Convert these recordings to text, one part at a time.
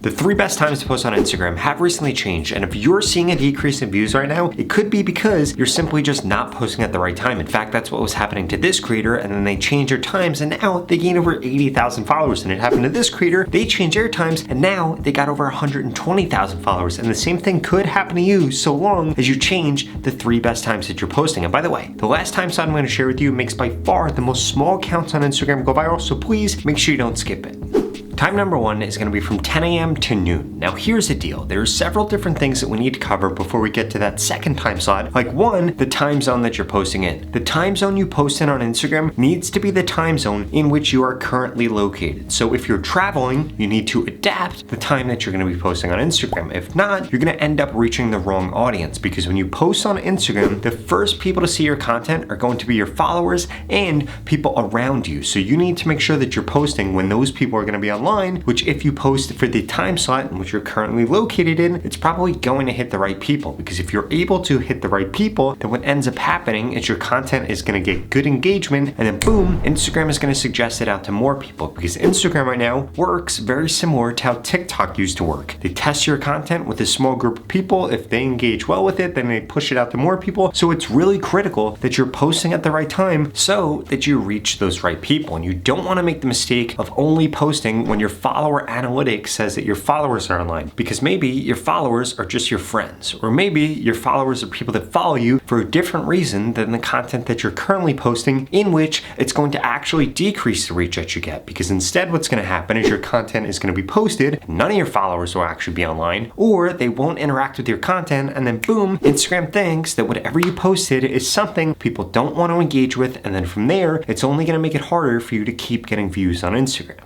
The 3 best times to post on Instagram have recently changed, and if you're seeing a decrease in views right now, it could be because you're simply just not posting at the right time. In fact, that's what was happening to this creator, and then they changed their times, and now they gained over 80,000 followers. And it happened to this creator, they changed their times, and now they got over 120,000 followers. And the same thing could happen to you so long as you change the 3 best times that you're posting. And by the way, the last time slot I'm going to share with you makes by far the most small accounts on Instagram go viral, so please make sure you don't skip it. Time number 1 is going to be from 10 a.m. to noon. Now here's the deal. There are several different things that we need to cover before we get to that second time slot. Like 1, the time zone that you're posting in. The time zone you post in on Instagram needs to be the time zone in which you are currently located. So if you're traveling, you need to adapt the time that you're going to be posting on Instagram. If not, you're going to end up reaching the wrong audience, because when you post on Instagram, the first people to see your content are going to be your followers and people around you. So you need to make sure that you're posting when those people are going to be online, which if you post for the time slot in which you're currently located in, it's probably going to hit the right people. Because if you're able to hit the right people, then what ends up happening is your content is going to get good engagement, and then boom, Instagram is going to suggest it out to more people. Because Instagram right now works very similar to how TikTok used to work. They test your content with a small group of people. If they engage well with it, then they push it out to more people. So it's really critical that you're posting at the right time so that you reach those right people. And you don't want to make the mistake of only posting when your follower analytics says that your followers are online, because maybe your followers are just your friends, or maybe your followers are people that follow you for a different reason than the content that you're currently posting, in which it's going to actually decrease the reach that you get. Because instead what's going to happen is your content is going to be posted, none of your followers will actually be online, or they won't interact with your content, and then boom, Instagram thinks that whatever you posted is something people don't want to engage with, and then from there it's only going to make it harder for you to keep getting views on Instagram.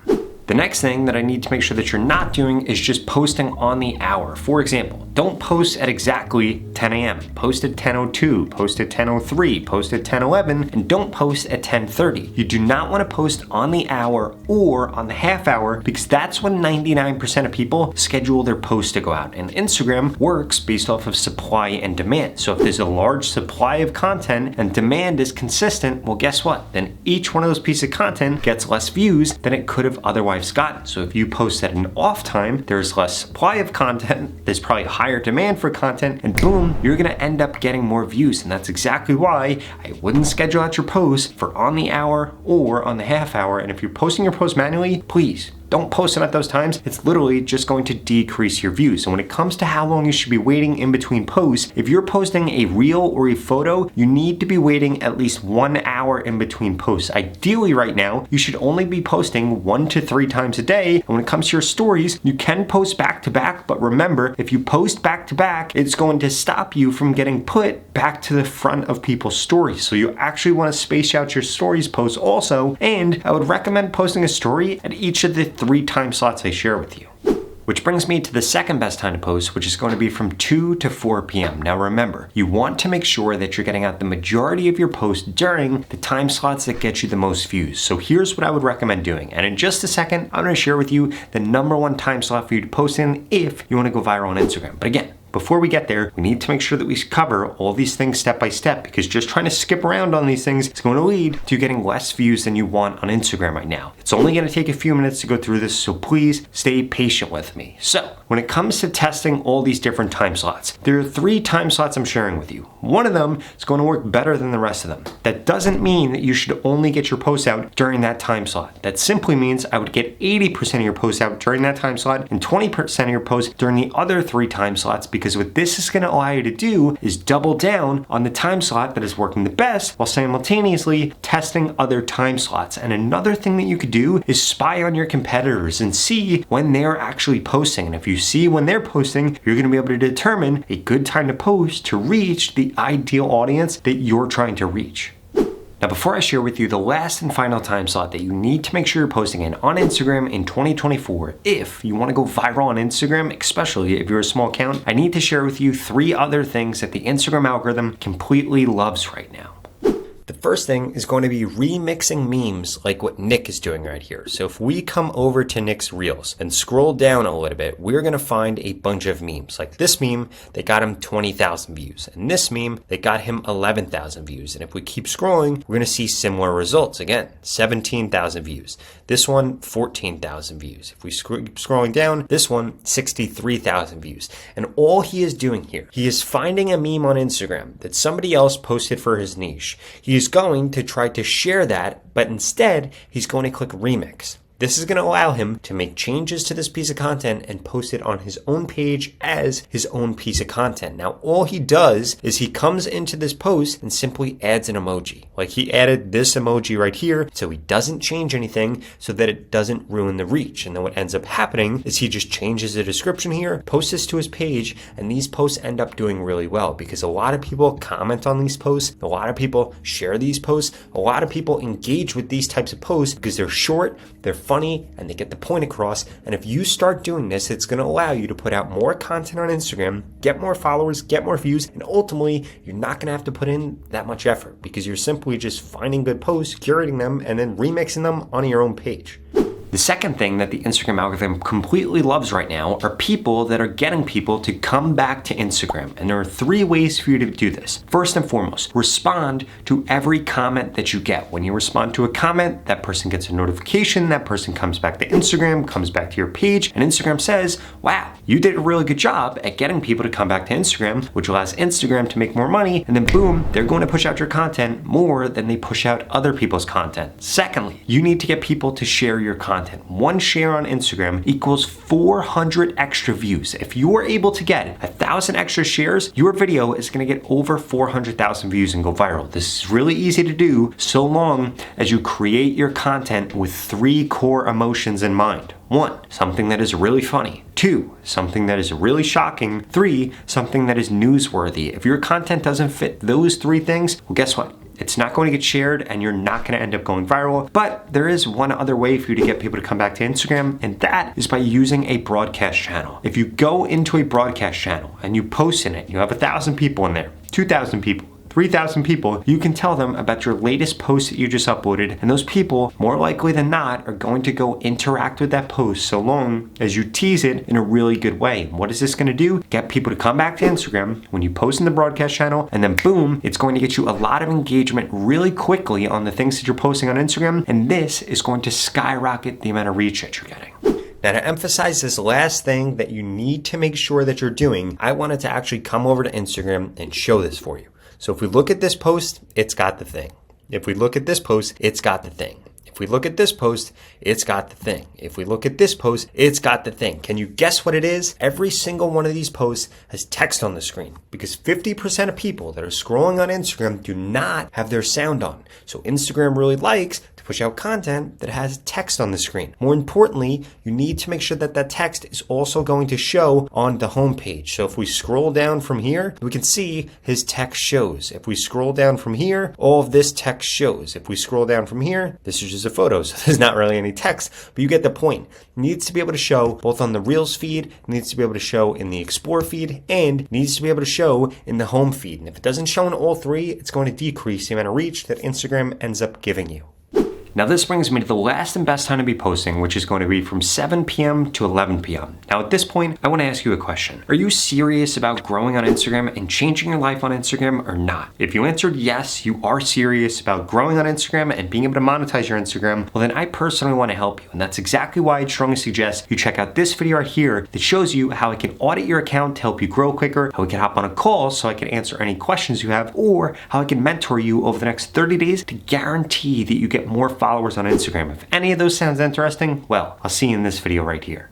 The next thing that I need to make sure that you're not doing is just posting on the hour. For example, don't post at exactly 10 a.m. Post at 10:02, post at 10:03, post at 10:11, and don't post at 10:30. You do not want to post on the hour or on the half hour, because that's when 99% of people schedule their posts to go out. And Instagram works based off of supply and demand. So if there's a large supply of content and demand is consistent, well, guess what? Then each one of those pieces of content gets less views than it could have otherwise gotten. So if you post at an off time, there's less supply of content, there's probably higher demand for content, and boom, you're gonna end up getting more views. And that's exactly why I wouldn't schedule out your posts for on the hour or on the half hour. And if you're posting your posts manually, please don't post them at those times. It's literally just going to decrease your views. So when it comes to how long you should be waiting in between posts, if you're posting a reel or a photo, you need to be waiting at least 1 hour in between posts. Ideally right now, you should only be posting 1 to 3 times a day. And when it comes to your stories, you can post back to back, but remember, if you post back to back, it's going to stop you from getting put back to the front of people's stories. So you actually want to space out your stories posts also. And I would recommend posting a story at each of the 3 time slots I share with you. Which brings me to the second best time to post, which is going to be from 2 to 4 p.m. Now remember, you want to make sure that you're getting out the majority of your posts during the time slots that get you the most views. So here's what I would recommend doing. And in just a second, I'm going to share with you the number 1 time slot for you to post in if you want to go viral on Instagram. But again, before we get there, we need to make sure that we cover all these things step by step, because just trying to skip around on these things is going to lead to you getting less views than you want on Instagram right now. It's only going to take a few minutes to go through this, so please stay patient with me. So, when it comes to testing all these different time slots, there are 3 time slots I'm sharing with you. One of them is going to work better than the rest of them. That doesn't mean that you should only get your posts out during that time slot. That simply means I would get 80% of your posts out during that time slot and 20% of your posts during the other 3 time slots, because what this is going to allow you to do is double down on the time slot that is working the best while simultaneously testing other time slots. And another thing that you could do is spy on your competitors and see when they're actually posting. And if you see when they're posting, you're going to be able to determine a good time to post to reach the ideal audience that you're trying to reach. Now, before I share with you the last and final time slot that you need to make sure you're posting in on Instagram in 2024, if you want to go viral on Instagram, especially if you're a small account, I need to share with you 3 other things that the Instagram algorithm completely loves right now. The first thing is going to be remixing memes like what Nick is doing right here. So if we come over to Nick's Reels and scroll down a little bit, we're going to find a bunch of memes. Like this meme, they got him 20,000 views. And this meme, they got him 11,000 views. And if we keep scrolling, we're going to see similar results. Again, 17,000 views. This one, 14,000 views. If we keep scrolling down, this one, 63,000 views. And all he is doing here, he is finding a meme on Instagram that somebody else posted for his niche. He is going to try to share that, but instead, he's going to click remix. This is going to allow him to make changes to this piece of content and post it on his own page as his own piece of content. Now, all he does is he comes into this post and simply adds an emoji. Like he added this emoji right here, so he doesn't change anything so that it doesn't ruin the reach. And then what ends up happening is he just changes the description here, posts this to his page, and these posts end up doing really well because a lot of people comment on these posts, a lot of people share these posts, a lot of people engage with these types of posts because they're short, they're funny, and they get the point across. And if you start doing this, it's going to allow you to put out more content on Instagram, get more followers, get more views, and ultimately you're not going to have to put in that much effort because you're simply just finding good posts, curating them, and then remixing them on your own page. The second thing that the Instagram algorithm completely loves right now are people that are getting people to come back to Instagram. And there are 3 ways for you to do this. First and foremost, respond to every comment that you get. When you respond to a comment, that person gets a notification, that person comes back to Instagram, comes back to your page, and Instagram says, wow, you did a really good job at getting people to come back to Instagram, which allows Instagram to make more money, and then boom, they're going to push out your content more than they push out other people's content. Secondly, you need to get people to share your content. One share on Instagram equals 400 extra views. If you are able to get 1,000 extra shares, your video is going to get over 400,000 views and go viral. This is really easy to do so long as you create your content with 3 core emotions in mind. 1, something that is really funny. 2, something that is really shocking. 3, something that is newsworthy. If your content doesn't fit those 3 things, well, guess what? It's not going to get shared and you're not going to end up going viral. But there is one other way for you to get people to come back to Instagram, and that is by using a broadcast channel. If you go into a broadcast channel and you post in it, you have 1,000 people in there, 2,000 people, 3,000 people, you can tell them about your latest post that you just uploaded, and those people, more likely than not, are going to go interact with that post so long as you tease it in a really good way. What is this going to do? Get people to come back to Instagram when you post in the broadcast channel, and then boom, it's going to get you a lot of engagement really quickly on the things that you're posting on Instagram, and this is going to skyrocket the amount of reach that you're getting. Now, to emphasize this last thing that you need to make sure that you're doing, I wanted to actually come over to Instagram and show this for you. So if we look at this post, it's got the thing. If we look at this post, it's got the thing. If we look at this post, it's got the thing. If we look at this post, it's got the thing. Can you guess what it is? Every single one of these posts has text on the screen because 50% of people that are scrolling on Instagram do not have their sound on. So Instagram really likes to push out content that has text on the screen. More importantly, you need to make sure that that text is also going to show on the home page. So if we scroll down from here, we can see his text shows. If we scroll down from here, all of this text shows. If we scroll down from here, this is just a photo, so there's not really any text, but you get the point. It needs to be able to show both on the Reels feed, it needs to be able to show in the Explore feed, and it needs to be able to show in the home feed. And if it doesn't show in all 3, it's going to decrease the amount of reach that Instagram ends up giving you. Now this brings me to the last and best time to be posting, which is going to be from 7 p.m. to 11 p.m. Now at this point, I want to ask you a question. Are you serious about growing on Instagram and changing your life on Instagram or not? If you answered yes, you are serious about growing on Instagram and being able to monetize your Instagram, well then I personally want to help you. And that's exactly why I'd strongly suggest you check out this video right here that shows you how I can audit your account to help you grow quicker, how we can hop on a call so I can answer any questions you have, or how I can mentor you over the next 30 days to guarantee that you get more followers on Instagram. If any of those sounds interesting, well, I'll see you in this video right here.